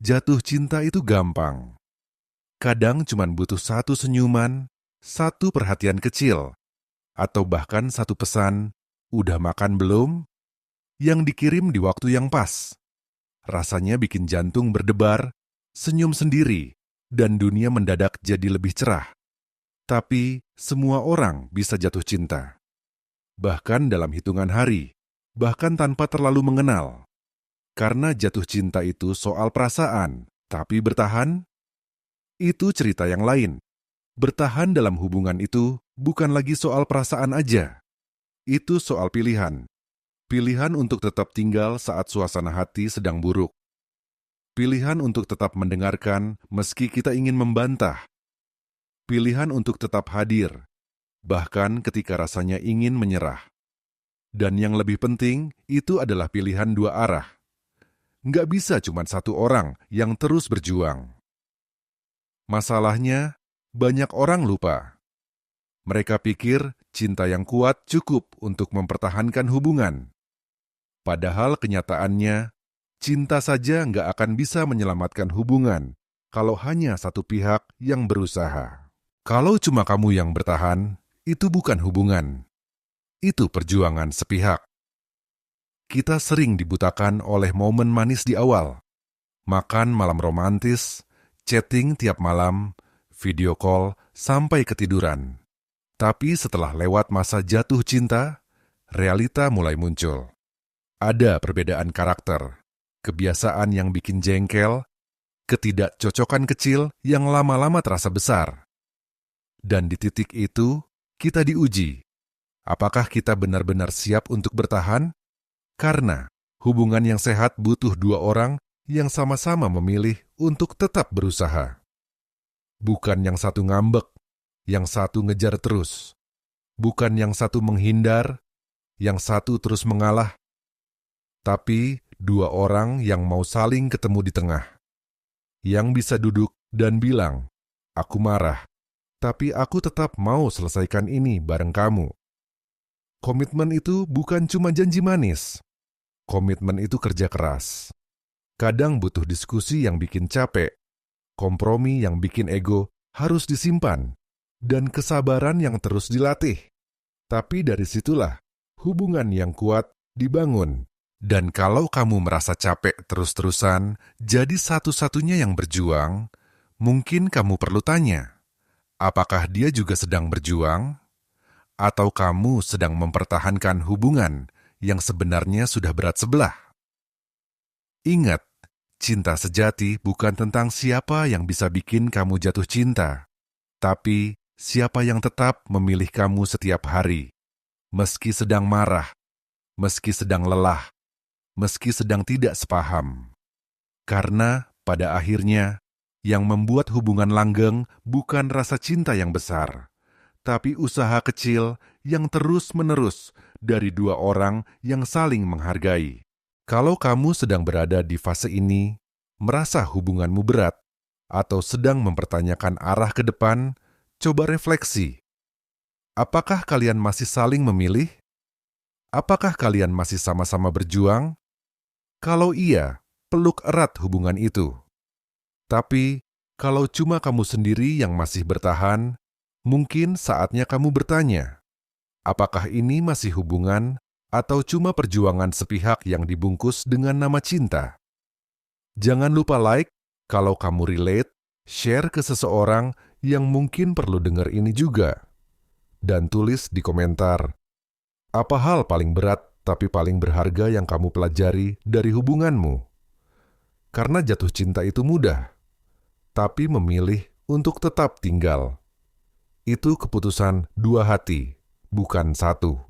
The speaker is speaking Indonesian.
jatuh cinta itu gampang. Kadang cuma butuh satu senyuman, satu perhatian kecil, atau bahkan satu pesan, "Udah makan belum?" yang dikirim di waktu yang pas. Rasanya bikin jantung berdebar, senyum sendiri, dan dunia mendadak jadi lebih cerah. Tapi semua orang bisa jatuh cinta. Bahkan dalam hitungan hari, bahkan tanpa terlalu mengenal. Karena jatuh cinta itu soal perasaan, tapi bertahan, itu cerita yang lain. Bertahan dalam hubungan itu bukan lagi soal perasaan aja. Itu soal pilihan. Pilihan untuk tetap tinggal saat suasana hati sedang buruk. Pilihan untuk tetap mendengarkan meski kita ingin membantah. Pilihan untuk tetap hadir, bahkan ketika rasanya ingin menyerah. Dan yang lebih penting, itu adalah pilihan dua arah. Nggak bisa cuma satu orang yang terus berjuang. Masalahnya, banyak orang lupa. Mereka pikir cinta yang kuat cukup untuk mempertahankan hubungan. Padahal kenyataannya, cinta saja nggak akan bisa menyelamatkan hubungan kalau hanya satu pihak yang berusaha. Kalau cuma kamu yang bertahan, itu bukan hubungan. Itu perjuangan sepihak. Kita sering dibutakan oleh momen manis di awal. Makan malam romantis, chatting tiap malam, video call sampai ketiduran. Tapi setelah lewat masa jatuh cinta, realita mulai muncul. Ada perbedaan karakter, kebiasaan yang bikin jengkel, ketidakcocokan kecil yang lama-lama terasa besar. Dan di titik itu, kita diuji. Apakah kita benar-benar siap untuk bertahan? Karena hubungan yang sehat butuh dua orang yang sama-sama memilih untuk tetap berusaha. Bukan yang satu ngambek, yang satu ngejar terus. Bukan yang satu menghindar, yang satu terus mengalah. Tapi dua orang yang mau saling ketemu di tengah. Yang bisa duduk dan bilang, "Aku marah, tapi aku tetap mau selesaikan ini bareng kamu." Komitmen itu bukan cuma janji manis. Komitmen itu kerja keras. Kadang butuh diskusi yang bikin capek, kompromi yang bikin ego harus disimpan, dan kesabaran yang terus dilatih. Tapi dari situlah hubungan yang kuat dibangun. Dan kalau kamu merasa capek terus-terusan, jadi satu-satunya yang berjuang, mungkin kamu perlu tanya, apakah dia juga sedang berjuang? Atau kamu sedang mempertahankan hubungan yang sebenarnya sudah berat sebelah? Ingat, cinta sejati bukan tentang siapa yang bisa bikin kamu jatuh cinta, tapi siapa yang tetap memilih kamu setiap hari, meski sedang marah, meski sedang lelah, meski sedang tidak sepaham. Karena pada akhirnya, yang membuat hubungan langgeng bukan rasa cinta yang besar, tapi usaha kecil yang terus-menerus dari dua orang yang saling menghargai. Kalau kamu sedang berada di fase ini, merasa hubunganmu berat, atau sedang mempertanyakan arah ke depan, coba refleksi. Apakah kalian masih saling memilih? Apakah kalian masih sama-sama berjuang? Kalau iya, peluk erat hubungan itu. Tapi, kalau cuma kamu sendiri yang masih bertahan, mungkin saatnya kamu bertanya, apakah ini masih hubungan atau cuma perjuangan sepihak yang dibungkus dengan nama cinta? Jangan lupa like kalau kamu relate, share ke seseorang yang mungkin perlu dengar ini juga. Dan tulis di komentar, apa hal paling berat tapi paling berharga yang kamu pelajari dari hubunganmu? Karena jatuh cinta itu mudah, tapi memilih untuk tetap tinggal. Itu keputusan dua hati, bukan satu.